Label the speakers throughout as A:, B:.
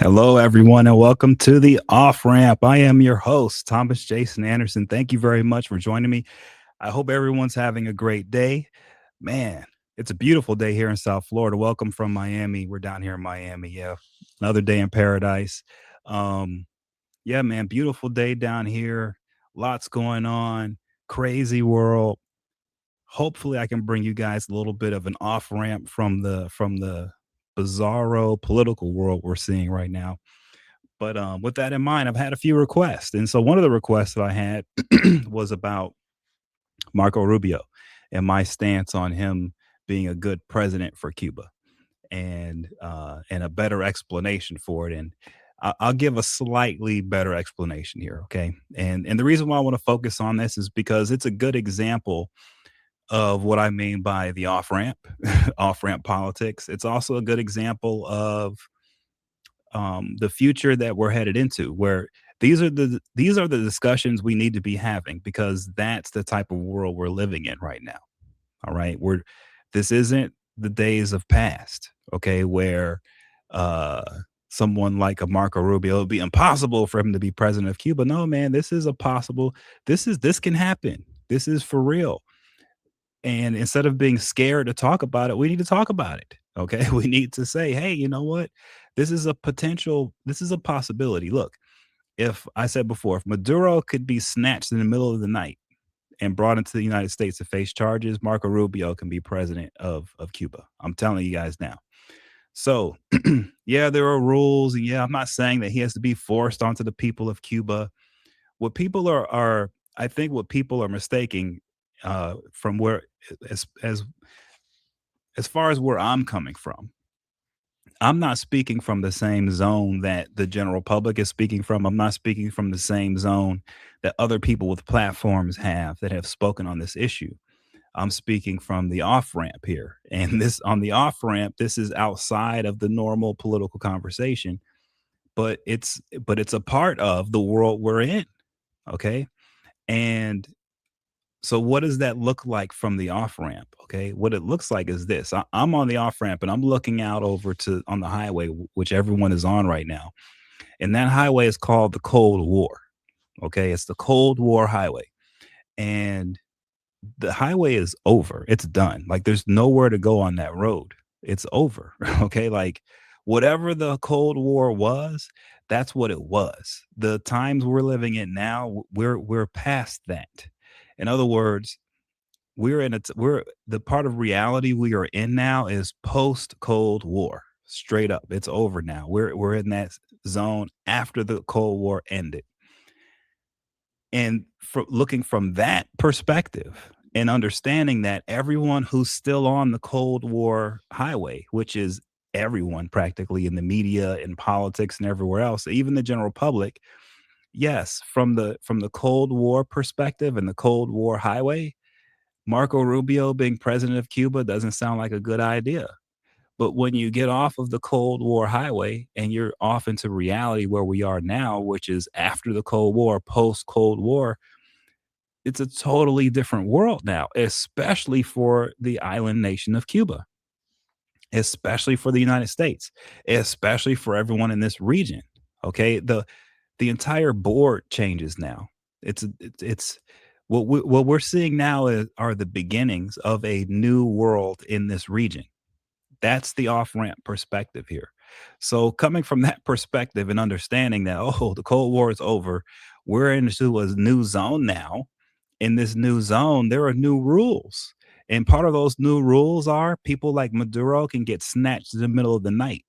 A: Hello, everyone, and welcome to the Off Ramp. I am your host, Thomas Jason Anderson. Thank you very much for joining me. I hope everyone's having a great day. Man, it's a beautiful day here in South Florida. Welcome from Miami. We're down here in Miami. Yeah, another day in paradise. Um, yeah, man, beautiful day down here. Lots going on. Crazy world. Hopefully, I can bring you guys a little bit of an off ramp from the bizarro political world we're seeing right now. But with that in mind, I've had a few requests. And so one of the requests that I had was about Marco Rubio and my stance on him being a good president for Cuba and a better explanation for it. And I'll give a slightly better explanation here, okay? And the reason why I want to focus on this is because it's a good example of what I mean by the off ramp, off ramp politics. It's also a good example of the future that we're headed into, where these are the discussions we need to be having because that's the type of world we're living in right now. All right, we're this isn't the days of past, okay, where uh, someone like a Marco Rubio, it would be impossible for him to be president of Cuba. No, man, this is a possible. This can happen. This is for real. And instead of being scared to talk about it, we need to talk about it. Okay. We need to say, hey, you know what? This is a possibility. Look, if I said before, if Maduro could be snatched in the middle of the night and brought into the United States to face charges, Marco Rubio can be president of Cuba. I'm telling you guys now. So, yeah, there are rules. And yeah, I'm not saying that he has to be forced onto the people of Cuba. What people are I think what people are mistaking from where as as as far as where I'm coming from, I'm not speaking from the same zone that the general public is speaking from. I'm not speaking from the same zone that other people with platforms have that have spoken on this issue. I'm speaking from the off ramp here. And this on the off ramp, this is outside of the normal political conversation, but it's a part of the world we're in. Okay. And so what does that look like from the off ramp? Okay. What it looks like is this. I'm on the off ramp and I'm looking out over to on the highway, which everyone is on right now. And that highway is called the Cold War. Okay. It's the Cold War highway. And the highway is over. It's done. Like there's nowhere to go on that road. It's over. Okay. Like whatever the Cold War was, that's what it was. The times we're living in now, we're past that. In other words, we're the part of reality we are in now is post Cold War. Straight up. It's over now. We're in that zone after the Cold War ended. And for looking from that perspective and understanding that everyone who's still on the Cold War highway, which is everyone practically in the media and politics and everywhere else, even the general public, yes, from the Cold War perspective and the Cold War highway, Marco Rubio being president of Cuba doesn't sound like a good idea. But when you get off of the Cold War highway and you're off into reality where we are now, which is after the Cold War, post Cold War, it's a totally different world now, especially for the island nation of Cuba, especially for the United States, especially for everyone in this region. Okay, the entire board changes now. It's what we're seeing now are the beginnings of a new world in this region. That's the off ramp perspective here. So coming from that perspective and understanding that, oh, the Cold War is over, we're into a new zone now. In this new zone, there are new rules. And part of those new rules are people like Maduro can get snatched in the middle of the night,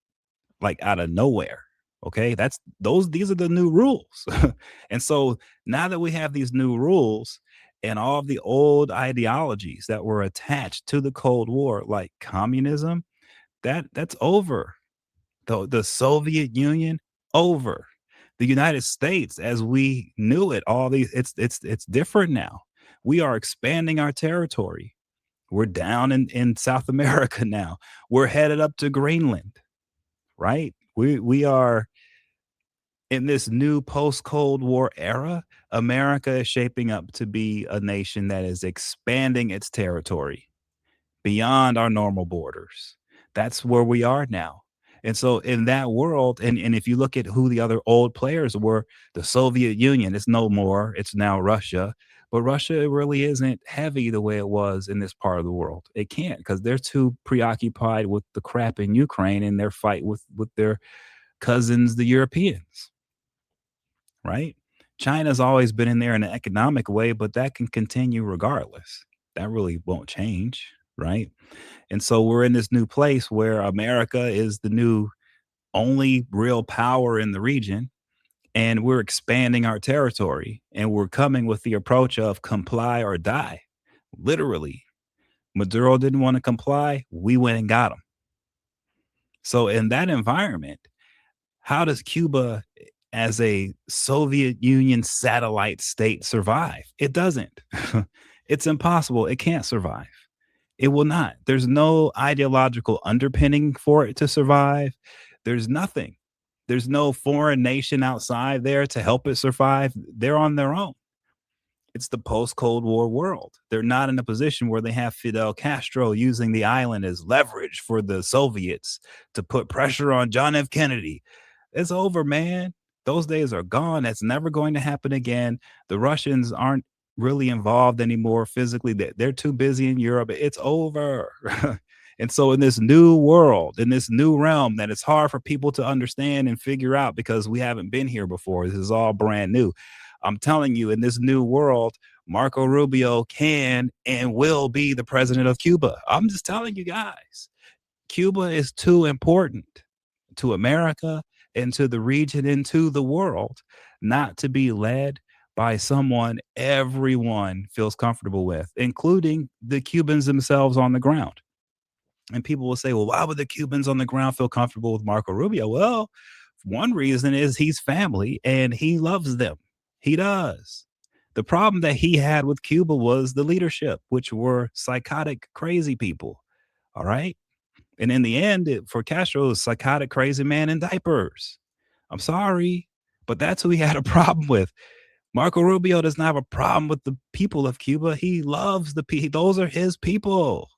A: like out of nowhere. Okay. These are the new rules. And so now that we have these new rules and all of the old ideologies that were attached to the Cold War, like communism, that's over. The Soviet Union, over. The United States, as we knew it, all these it's different now. We are expanding our territory. We're down in South America now. We're headed up to Greenland, right? We are in this new post Cold War era. America is shaping up to be a nation that is expanding its territory beyond our normal borders. That's where we are now. And so in that world, and if you look at who the other old players were, the Soviet Union, it's no more. It's now Russia. But Russia really isn't heavy the way it was in this part of the world. It can't because they're too preoccupied with the crap in Ukraine and their fight with their cousins, the Europeans, right? China's always been in there in an economic way, but that can continue regardless. That really won't change, right? And so we're in this new place where America is the new only real power in the region, and we're expanding our territory, and we're coming with the approach of comply or die. Literally, Maduro didn't want to comply. We went and got him. So in that environment, how does Cuba as a Soviet Union satellite state survive? It doesn't. It's impossible. It can't survive. It will not. There's no ideological underpinning for it to survive. There's nothing. There's no foreign nation outside there to help it survive. They're on their own. It's the post Cold War world. They're not in a position where they have Fidel Castro using the island as leverage for the Soviets to put pressure on John F. Kennedy. It's over, man. Those days are gone. That's never going to happen again. The Russians aren't really involved anymore physically. They're too busy in Europe. It's over. And so, in this new world, in this new realm that it's hard for people to understand and figure out because we haven't been here before, this is all brand new. I'm telling you, in this new world, Marco Rubio can and will be the president of Cuba. I'm just telling you guys, Cuba is too important to America and to the region and to the world not to be led by someone everyone feels comfortable with, including the Cubans themselves on the ground. And people will say, well, why would the Cubans on the ground feel comfortable with Marco Rubio? Well, one reason is he's family and he loves them. He does. The problem that he had with Cuba was the leadership, which were psychotic, crazy people. All right. And in the end, for Castro, it was psychotic, crazy man in diapers. I'm sorry, but that's who he had a problem with. Marco Rubio does not have a problem with the people of Cuba. He loves the people. Those are his people.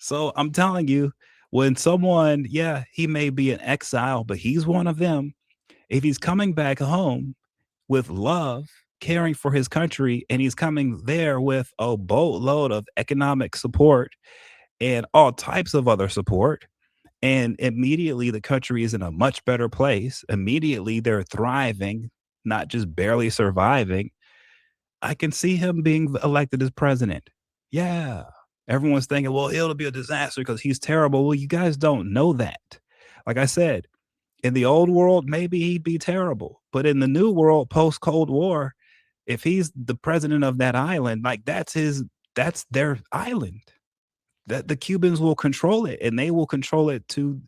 A: So I'm telling you, when someone, yeah, he may be in exile, but he's one of them. If he's coming back home with love, caring for his country, and he's coming there with a boatload of economic support and all types of other support, and immediately the country is in a much better place. Immediately they're thriving, not just barely surviving. I can see him being elected as president. Yeah. Everyone's thinking, well, it'll be a disaster because he's terrible. Well, you guys don't know that. Like I said, in the old world, maybe he'd be terrible. But in the new world, post Cold War, if he's the president of that island, like that's their island. That the Cubans will control it and they will control it to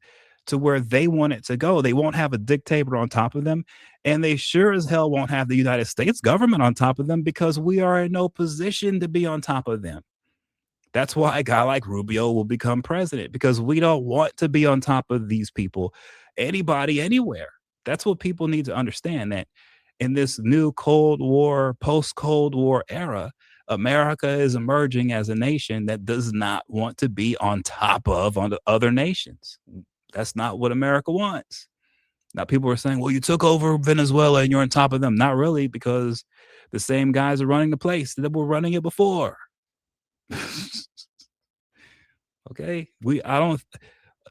A: where they want it to go. They won't have a dictator on top of them. And they sure as hell won't have the United States government on top of them because we are in no position to be on top of them. That's why a guy like Rubio will become president because we don't want to be on top of these people, anybody, anywhere. That's what people need to understand that in this new Cold War, post Cold War era, America is emerging as a nation that does not want to be on top of on the other nations. That's not what America wants. Now, people are saying, well, you took over Venezuela and you're on top of them. Not really, because the same guys are running the place that were running it before. Okay. I don't,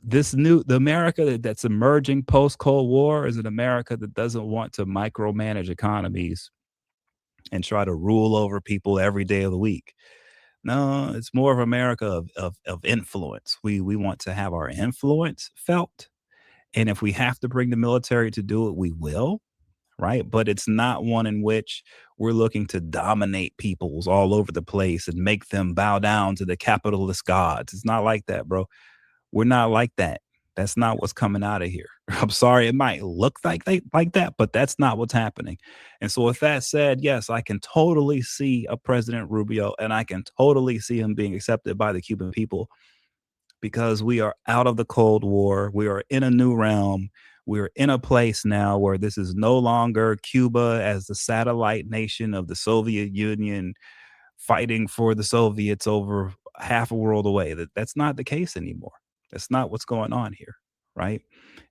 A: the America that's emerging post Cold War is an America that doesn't want to micromanage economies and try to rule over people every day of the week. No, it's more of America of influence. We want to have our influence felt. And if we have to bring the military to do it, we will, right? But it's not one in which we're looking to dominate peoples all over the place and make them bow down to the capitalist gods. It's not like that, bro. We're not like that. That's not what's coming out of here. I'm sorry, it might look like that, but that's not what's happening. And so, with that said, yes, I can totally see a President Rubio, and I can totally see him being accepted by the Cuban people because we are out of the Cold War. We are in a new realm. We're in a place now where this is no longer Cuba as the satellite nation of the Soviet Union fighting for the Soviets over half a world away. That's not the case anymore. That's not what's going on here, right?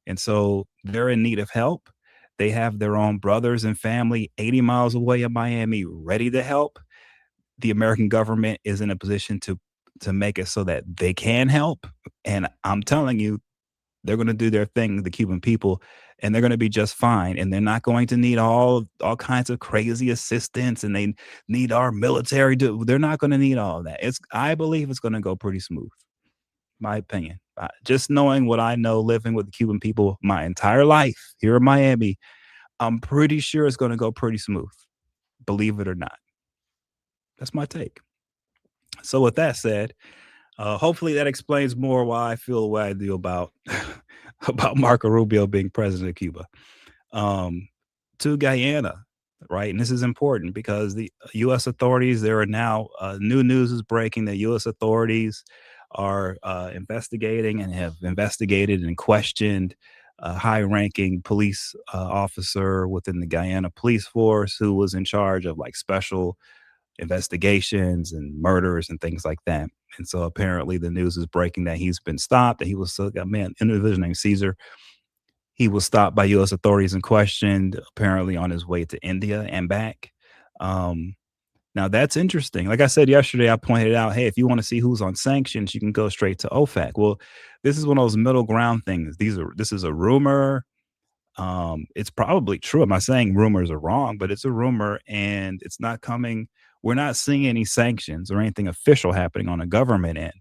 A: And so they're in need of help. They have their own brothers and family 80 miles away in Miami ready to help. The American government is in a position to make it so that they can help. And I'm telling you, they're going to do their thing, the Cuban people, and they're going to be just fine. And they're not going to need all kinds of crazy assistance, and they need our military to. They're not going to need all of that. It's I believe it's going to go pretty smooth. My opinion. Just knowing what I know, living with the Cuban people my entire life here in Miami, I'm pretty sure it's going to go pretty smooth. Believe it or not. That's my take. So with that said, hopefully that explains more why I feel the way I do about about Marco Rubio being president of Cuba. Um, to Guyana, right? And this is important because the U.S. authorities, there are now new news is breaking that U.S. authorities are investigating and have investigated and questioned a high-ranking police officer within the Guyana police force who was in charge of like special investigations and murders and things like that. And so apparently the news is breaking that he's been stopped, that he was a man, individual named Caesar. He was stopped by U.S. authorities and questioned apparently on his way to India and back. Um, Now that's interesting. Like I said yesterday, I pointed out, hey, if you want to see who's on sanctions, you can go straight to OFAC. Well, this is one of those middle ground things. This is a rumor. It's probably true. I'm not saying rumors are wrong, but it's a rumor and it's not coming. We're not seeing any sanctions or anything official happening on a government end.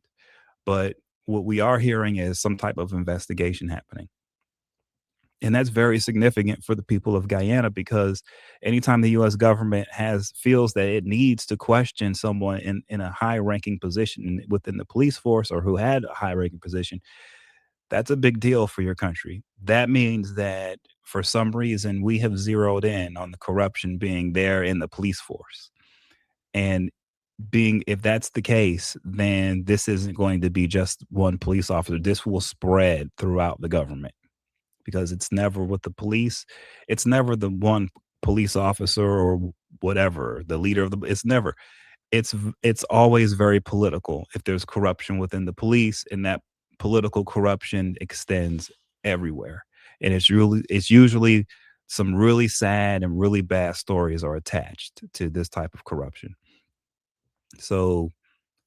A: But what we are hearing is some type of investigation happening. And that's very significant for the people of Guyana because anytime the US government has feels that it needs to question someone in a high ranking position within the police force or who had a high ranking position, that's a big deal for your country. That means that for some reason we have zeroed in on the corruption being there in the police force. And being if that's the case, then this isn't going to be just one police officer. This will spread throughout the government because it's never with the police. It's never the one police officer or whatever, the leader of the it's never. It's always very political if there's corruption within the police and that political corruption extends everywhere. And it's usually some really sad and really bad stories are attached to this type of corruption. So,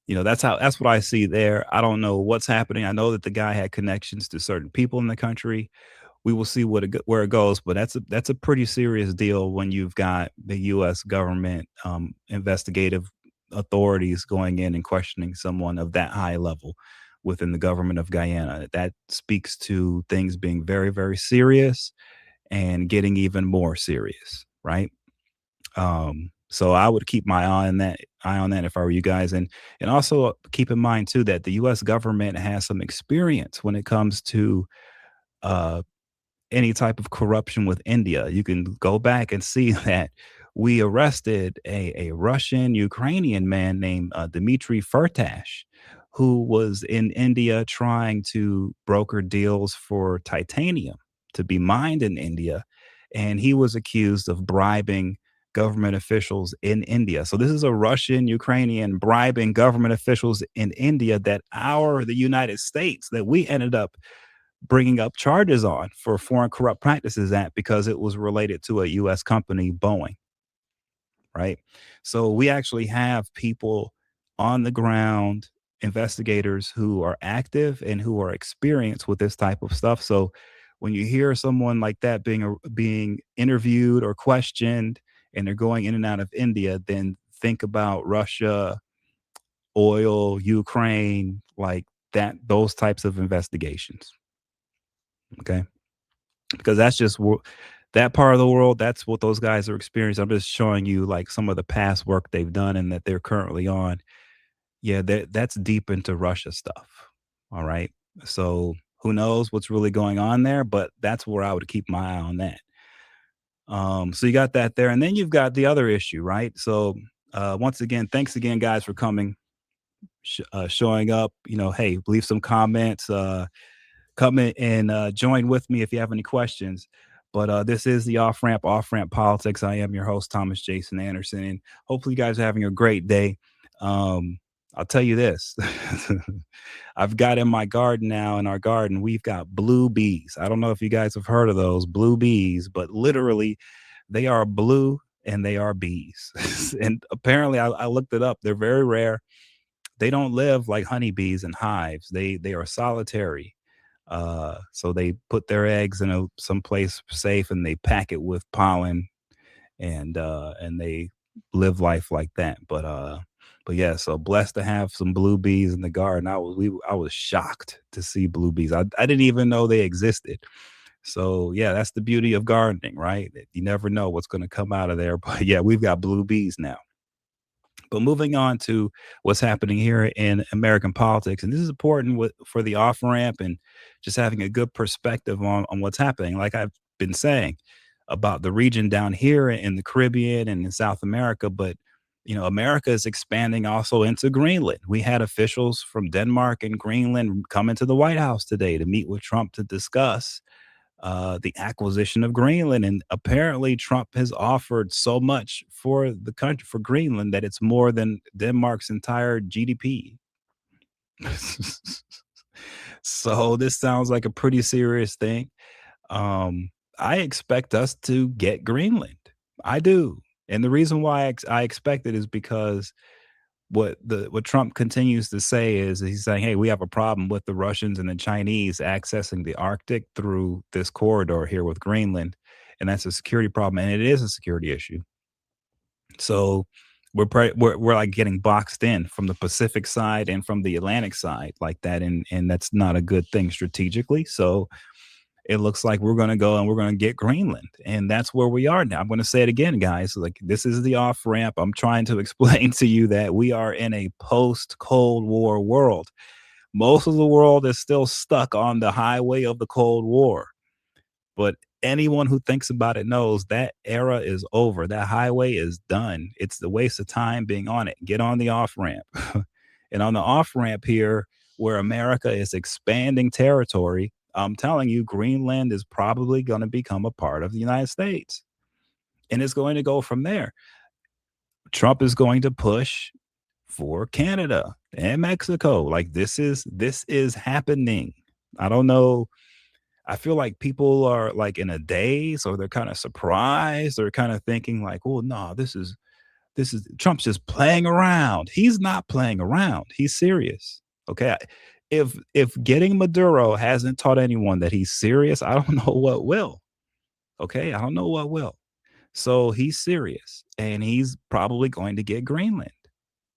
A: that's what I see there. I don't know what's happening. I know that the guy had connections to certain people in the country. We will see where it goes, but that's a pretty serious deal when you've got the U.S. government investigative authorities going in and questioning someone of that high level within the government of Guyana. That speaks to things being very, very serious and getting even more serious, right? So I would keep my eye on that if I were you guys, and also keep in mind too that the U.S. government has some experience when it comes to uh, any type of corruption with India. You can go back and see that we arrested a Russian Ukrainian man named Dmitry Firtash, who was in India trying to broker deals for titanium to be mined in India. And he was accused of bribing government officials in India. So this is a Russian Ukrainian bribing government officials in India the United States, that we ended up bringing up charges on for Foreign Corrupt Practices Act because it was related to a US company, Boeing, right? So we actually have people on the ground, investigators who are active and who are experienced with this type of stuff. So when you hear someone like that being interviewed or questioned and they're going in and out of India, then think about Russia, oil, Ukraine, like that, those types of investigations. Okay. Because that's just that part of the world, that's what those guys are experiencing. I'm just showing you like some of the past work they've done and that they're currently on. Yeah, that's deep into Russia stuff. All right. So who knows what's really going on there, but that's where I would keep my eye on that. So you got that there, and then you've got the other issue, right? So once again, thanks again, guys, for coming, showing up. Hey, leave some comments. Come in and join with me if you have any questions. But this is the off ramp politics. I am your host, Thomas Jason Anderson, and hopefully, you guys are having a great day. Um, I'll tell you this. I've got in my garden now, in our garden, we've got blue bees. I don't know if you guys have heard of those blue bees, but literally they are blue and they are bees. And apparently I looked it up. They're very rare. They don't live like honeybees in hives. They are solitary. So they put their eggs in some place safe and they pack it with pollen and they live life like that. But yeah, so blessed to have some blue bees in the garden. I was shocked to see blue bees. I didn't even know they existed. So yeah, that's the beauty of gardening, right? You never know what's going to come out of there. But yeah, we've got blue bees now. But moving on to what's happening here in American politics, and this is important for the off ramp and just having a good perspective on what's happening. Like I've been saying about the region down here in the Caribbean and in South America, but America is expanding also into Greenland. We had officials from Denmark and Greenland come into the White House today to meet with Trump to discuss the acquisition of Greenland. And apparently, Trump has offered so much for the country, for Greenland, that it's more than Denmark's entire GDP. So this sounds like a pretty serious thing. Um, I expect us to get Greenland. I do. And the reason why I expect it is because what Trump continues to say is he's saying, "Hey, we have a problem with the Russians and the Chinese accessing the Arctic through this corridor here with Greenland, and that's a security problem, and it is a security issue." So we're like getting boxed in from the Pacific side and from the Atlantic side like that, and that's not a good thing strategically. So it looks like we're going to go and we're going to get Greenland. And that's where we are now. I'm going to say it again, guys. Like, this is the off ramp. I'm trying to explain to you that we are in a post Cold War world. Most of the world is still stuck on the highway of the Cold War. But anyone who thinks about it knows that era is over. That highway is done. It's the waste of time being on it. Get on the off ramp. And on the off ramp here, where America is expanding territory, I'm telling you, Greenland is probably going to become a part of the United States. And it's going to go from there. Trump is going to push for Canada and Mexico. Like this is happening. I don't know. I feel like people are like in a daze or they're kind of surprised. They're kind of thinking like, oh no, this is Trump's just playing around. He's not playing around. He's serious. Okay. If getting Maduro hasn't taught anyone that he's serious, I don't know what will. Okay. I don't know what will. So he's serious and he's probably going to get Greenland.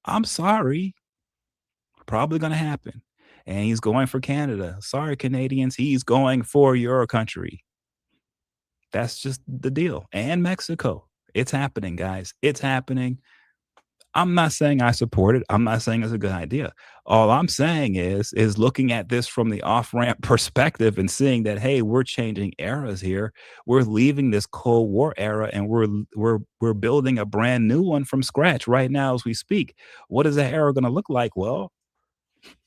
A: I'm sorry. Probably going to happen. And he's going for Canada. Sorry, Canadians. He's going for your country. That's just the deal. And Mexico. It's happening, guys. It's happening. I'm not saying I support it. I'm not saying it's a good idea. All I'm saying is looking at this from the off-ramp perspective and seeing that, hey, we're changing eras here. We're leaving this Cold War era and we're building a brand new one from scratch right now as we speak. What is that era going to look like? Well,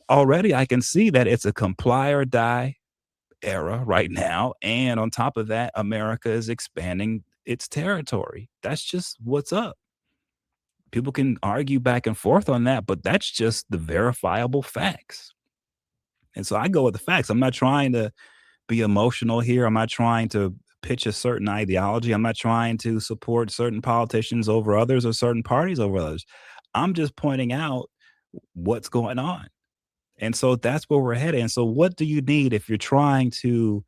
A: already I can see that it's a comply or die era right now. And on top of that, America is expanding its territory. That's just what's up. People can argue back and forth on that, but that's just the verifiable facts. And so I go with the facts. I'm not trying to be emotional here. I'm not trying to pitch a certain ideology. I'm not trying to support certain politicians over others or certain parties over others. I'm just pointing out what's going on. And so that's where we're headed. And so, what do you need if you're trying to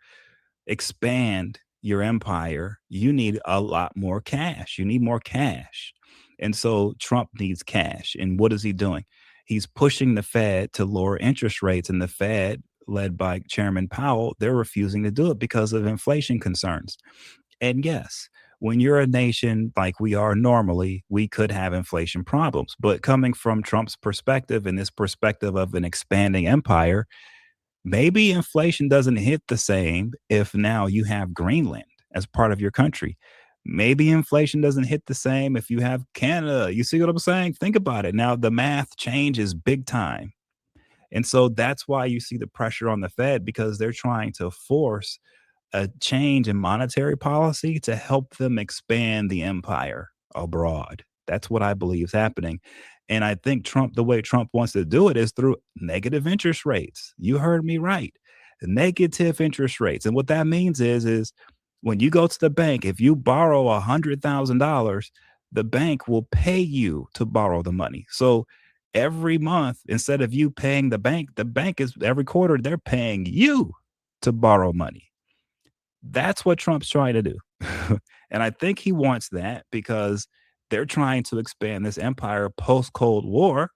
A: expand your empire? You need a lot more cash. You need more cash. And so Trump needs cash. And what is he doing? He's pushing the Fed to lower interest rates. And the Fed, led by Chairman Powell, they're refusing to do it because of inflation concerns. And yes, when you're a nation like we are normally, we could have inflation problems. But coming from Trump's perspective and this perspective of an expanding empire, maybe inflation doesn't hit the same if now you have Greenland as part of your country. Maybe inflation doesn't hit the same if you have Canada. You see what I'm saying? Think about it. Now the math changes big time. And so that's why you see the pressure on the Fed because they're trying to force a change in monetary policy to help them expand the empire abroad. That's what I believe is happening. And I think Trump, the way Trump wants to do it is through negative interest rates. You heard me right. Negative interest rates. And what that means is when you go to the bank, if you borrow $100,000, the bank will pay you to borrow the money. So every month, instead of you paying the bank is every quarter, they're paying you to borrow money. That's what Trump's trying to do. And I think he wants that because they're trying to expand this empire post Cold War.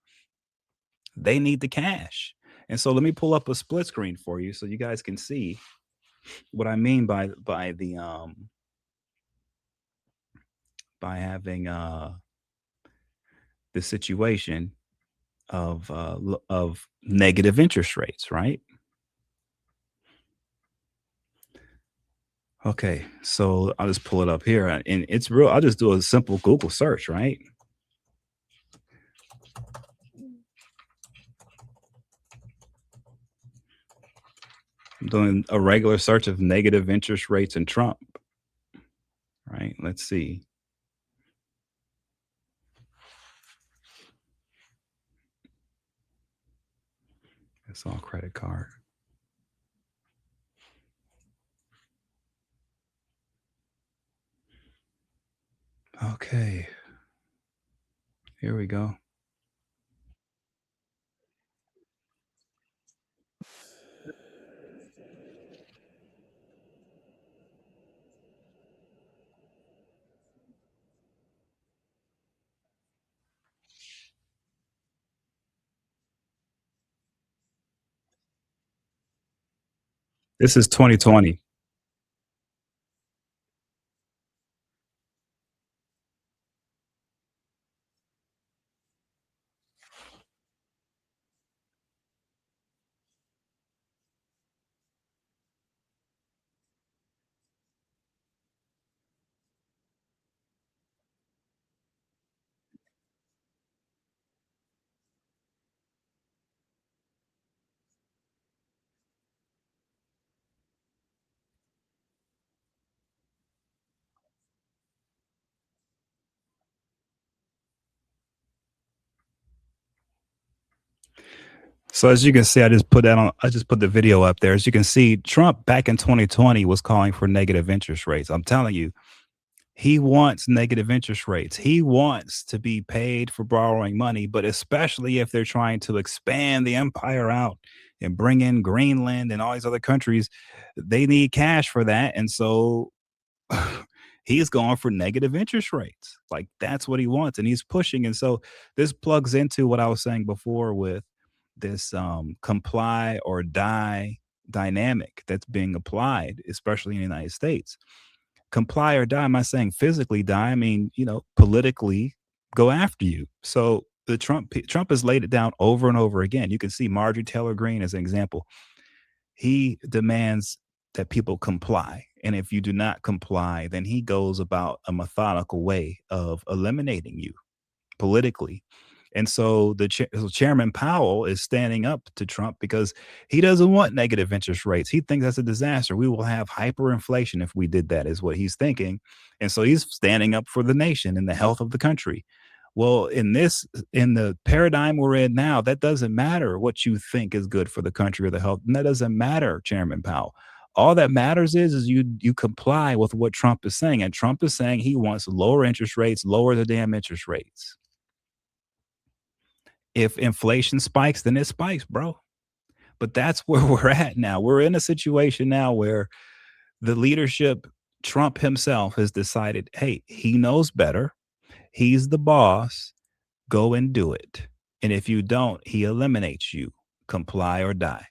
A: They need the cash. And so let me pull up a split screen for you so you guys can see what I mean by having the situation of negative interest rates, right? Okay, so I'll just pull it up here, and it's real. I'll just do a simple Google search, right? I'm doing a regular search of negative interest rates and Trump, right? Let's see. It's all credit card. Okay, here we go. This is 2020. So as you can see, I just put the video up there. As you can see, Trump back in 2020 was calling for negative interest rates. I'm telling you, he wants negative interest rates. He wants to be paid for borrowing money, but especially if they're trying to expand the empire out and bring in Greenland and all these other countries, they need cash for that. And so he's going for negative interest rates. Like that's what he wants. And he's pushing. And so this plugs into what I was saying before with this comply or die dynamic that's being applied, especially in the United States. Comply or die. I'm not saying physically die. I mean, politically go after you. So Trump has laid it down over and over again. You can see Marjorie Taylor Greene as an example. He demands that people comply. And if you do not comply, then he goes about a methodical way of eliminating you politically. And so so Chairman Powell is standing up to Trump because he doesn't want negative interest rates. He thinks that's a disaster. We will have hyperinflation if we did that, is what he's thinking. And so he's standing up for the nation and the health of the country. Well, in the paradigm we're in now, that doesn't matter what you think is good for the country or the health. And that doesn't matter, Chairman Powell. All that matters is you comply with what Trump is saying. And Trump is saying he wants lower interest rates, lower the damn interest rates. If inflation spikes, then it spikes, bro. But that's where we're at now. We're in a situation now where the leadership, Trump himself, has decided, hey, he knows better. He's the boss. Go and do it. And if you don't, he eliminates you. Comply or die.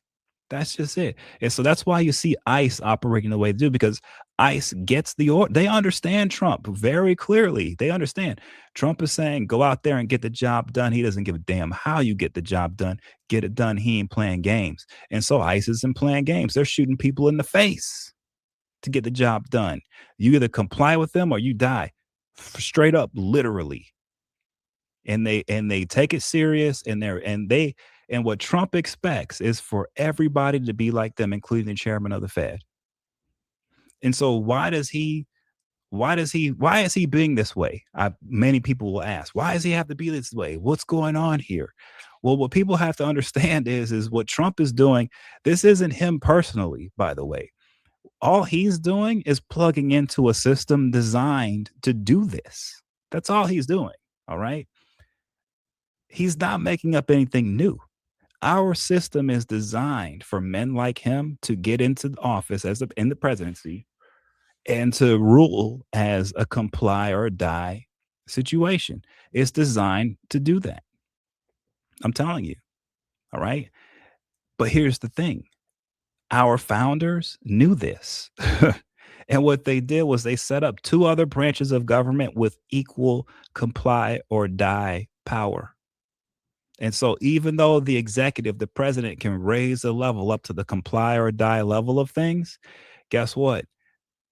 A: That's just it. And so that's why you see ICE operating the way they do, because ICE gets the order. They understand Trump very clearly. They understand. Trump is saying, go out there and get the job done. He doesn't give a damn how you get the job done. Get it done. He ain't playing games. And so ICE isn't playing games. They're shooting people in the face to get the job done. You either comply with them or you die. Straight up, literally. And they take it serious, and what Trump expects is for everybody to be like them, including the chairman of the Fed. And so why is he being this way? Many people will ask, why does he have to be this way? What's going on here? Well, what people have to understand is what Trump is doing. This isn't him personally, by the way. All he's doing is plugging into a system designed to do this. That's all he's doing. All right. He's not making up anything new. Our system is designed for men like him to get into the office in the presidency and to rule as a comply or die situation. It's designed to do that. I'm telling you. All right. But here's the thing, our founders knew this. And what they did was they set up two other branches of government with equal comply or die power. And so, even though the executive, the president, can raise the level up to the comply or die level of things, guess what?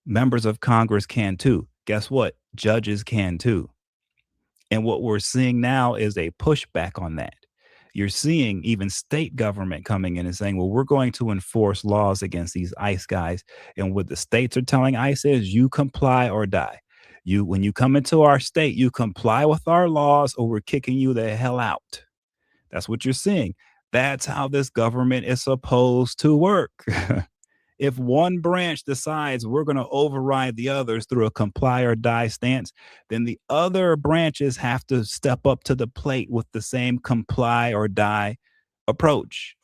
A: Members of Congress can too. Guess what? Judges can too. And what we're seeing now is a pushback on that. You're seeing even state government coming in and saying, well, we're going to enforce laws against these ICE guys. And what the states are telling ICE is you comply or die. When you come into our state, you comply with our laws or we're kicking you the hell out. That's what you're seeing. That's how this government is supposed to work. If one branch decides we're going to override the others through a comply or die stance, then the other branches have to step up to the plate with the same comply or die approach.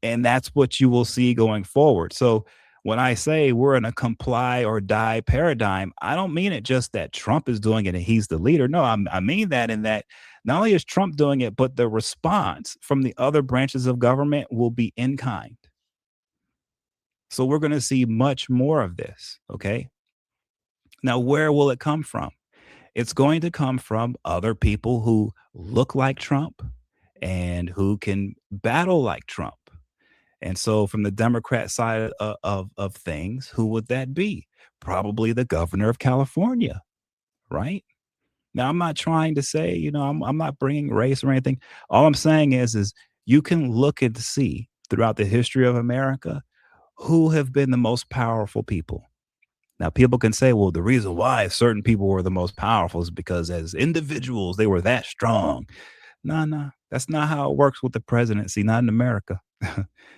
A: And that's what you will see going forward. So when I say we're in a comply or die paradigm, I don't mean it just that Trump is doing it and he's the leader. No, I mean that in that not only is Trump doing it, but the response from the other branches of government will be in kind. So we're going to see much more of this. Okay. Now, where will it come from? It's going to come from other people who look like Trump and who can battle like Trump. And so, from the Democrat side of things, who would that be? Probably the governor of California, right? Now, I'm not trying to say, I'm not bringing race or anything. All I'm saying is you can look and see throughout the history of America who have been the most powerful people. Now, people can say, well, the reason why certain people were the most powerful is because as individuals, they were that strong. No, no, that's not how it works with the presidency, not in America.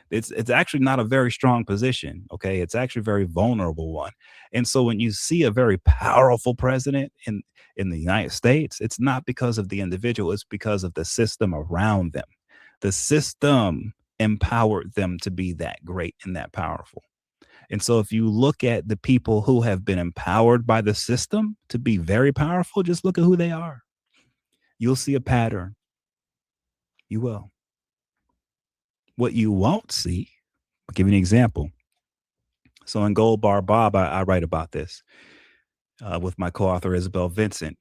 A: It's actually not a very strong position. Okay. It's actually a very vulnerable one. And so when you see a very powerful president in the United States, it's not because of the individual, it's because of the system around them. The system empowered them to be that great and that powerful. And so if you look at the people who have been empowered by the system to be very powerful, just look at who they are. You'll see a pattern. You will. What you won't see, I'll give you an example. So in Gold Bar Bob, I write about this with my co-author Isabel Vincent.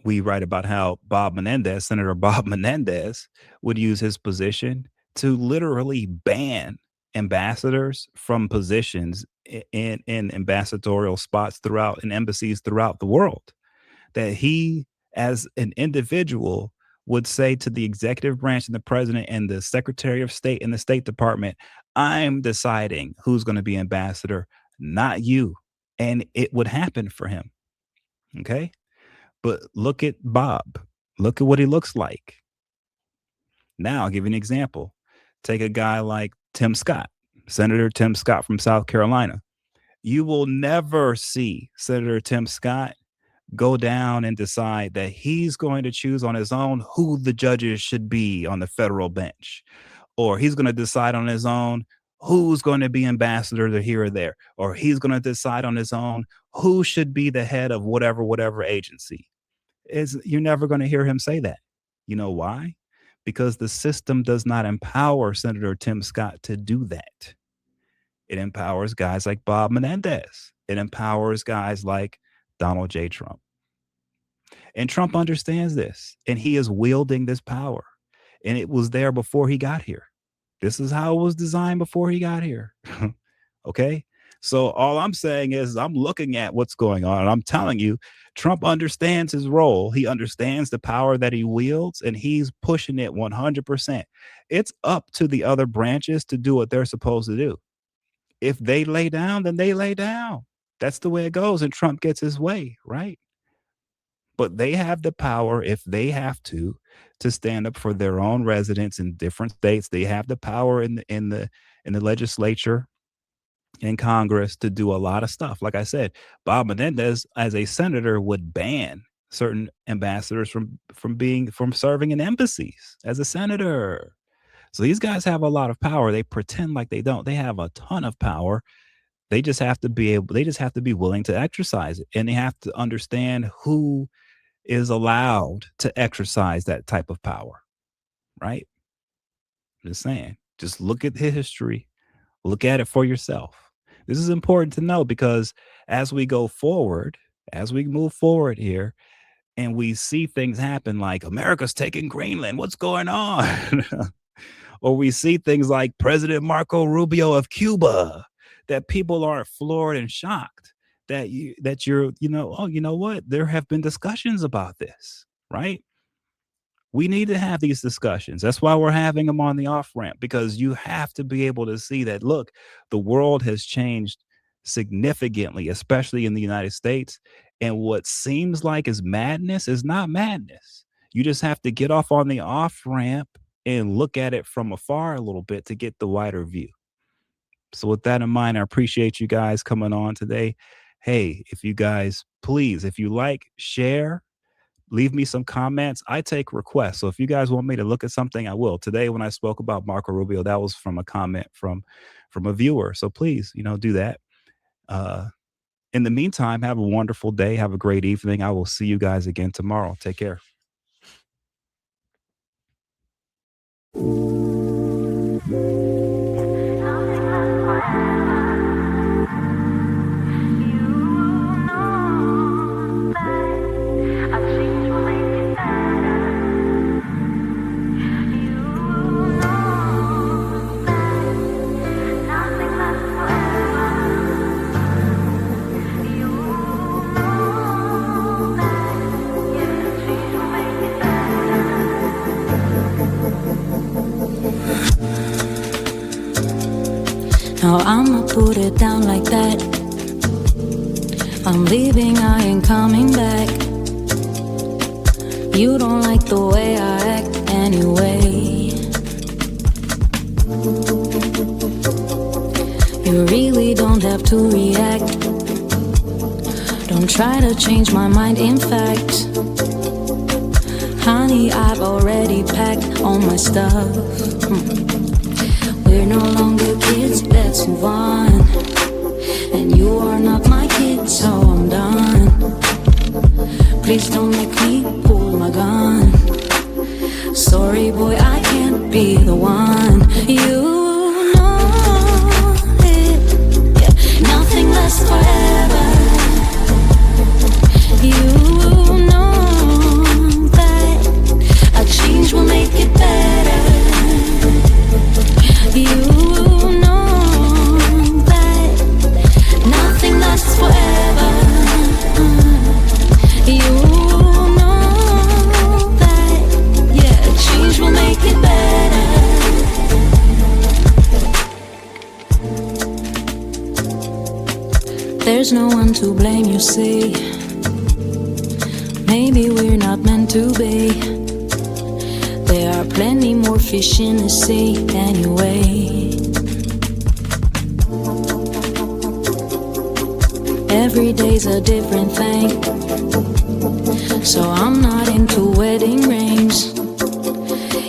A: We write about how Bob Menendez, Senator Bob Menendez, would use his position to literally ban ambassadors from positions in ambassadorial spots throughout in embassies throughout the world. That he, as an individual, would say to the executive branch and the president and the secretary of state and the State Department, I'm deciding who's going to be ambassador, not you. And it would happen for him. Okay. But look at Bob. Look at what he looks like. Now, I'll give you an example. Take a guy like Tim Scott, Senator Tim Scott from South Carolina. You will never see Senator Tim Scott go down and decide that he's going to choose on his own who the judges should be on the federal bench, or he's going to decide on his own who's going to be ambassador to here or there, or he's going to decide on his own who should be the head of whatever agency. Is You're never going to hear him say that. You know why? Because the system does not empower Senator Tim Scott to do that. It empowers guys like Bob Menendez. It empowers guys like Donald J. Trump. And Trump understands this, and he is wielding this power. And it was there before he got here. This is how it was designed before he got here. Okay. So all I'm saying is I'm looking at what's going on, and I'm telling you, Trump understands his role. He understands the power that he wields, and he's pushing it 100%. It's up to the other branches to do what they're supposed to do. If they lay down, then they lay down. That's the way it goes, and Trump gets his way, right? But they have the power if they have to stand up for their own residents in different states. They have the power in the legislature, in Congress, to do a lot of stuff. Like I said, Bob Menendez, as a senator, would ban certain ambassadors from serving in embassies as a senator. So these guys have a lot of power. They pretend like they don't. They have a ton of power. They just have to be willing to exercise it. And they have to understand who is allowed to exercise that type of power, right? Just saying. Just look at history, look at it for yourself. This is important to know because as we go forward, as we move forward here, and we see things happen like America's taking Greenland, what's going on? Or we see things like President Marco Rubio of Cuba, that people are floored and shocked that oh, you know what? There have been discussions about this, right? We need to have these discussions. That's why we're having them on the off ramp, because you have to be able to see that, look, the world has changed significantly, especially in the United States. And what seems like is madness is not madness. You just have to get off on the off ramp and look at it from afar a little bit to get the wider view. So, with that in mind, I appreciate you guys coming on today. Hey, if you guys, please, if you like, share, leave me some comments. I take requests. So if you guys want me to look at something, I will. Today, when I spoke about Marco Rubio, that was from a comment from a viewer. So please, do that. In the meantime, have a wonderful day. Have a great evening. I will see you guys again tomorrow. Take care.
B: Now I'ma put it down like that. I'm leaving, I ain't coming back. You don't like the way I act anyway. You really don't have to react. Don't try to change my mind, in fact. Honey, I've already packed all my stuff. We're no longer kids, let's move on. And you are not my kid, so I'm done. Please don't make me pull my gun. Sorry boy, I can't be the one. You know it, yeah. Nothing lasts forever. You know that a change will make it better. You know that nothing lasts forever. You know that, yeah, change will make it better. There's no one to blame, you see. Maybe we're not meant to be. There are plenty more fish in the sea anyway. Every day's a different thing, so I'm not into wedding rings.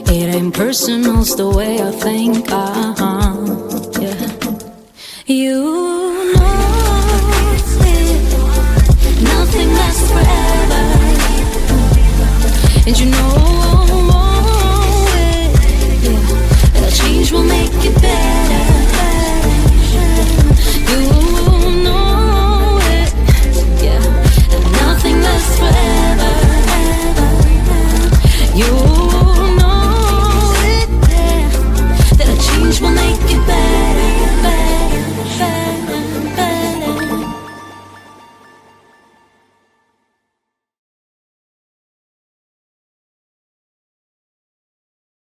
B: It ain't personal, it's the way I think, yeah. You know it, nothing lasts forever. And you know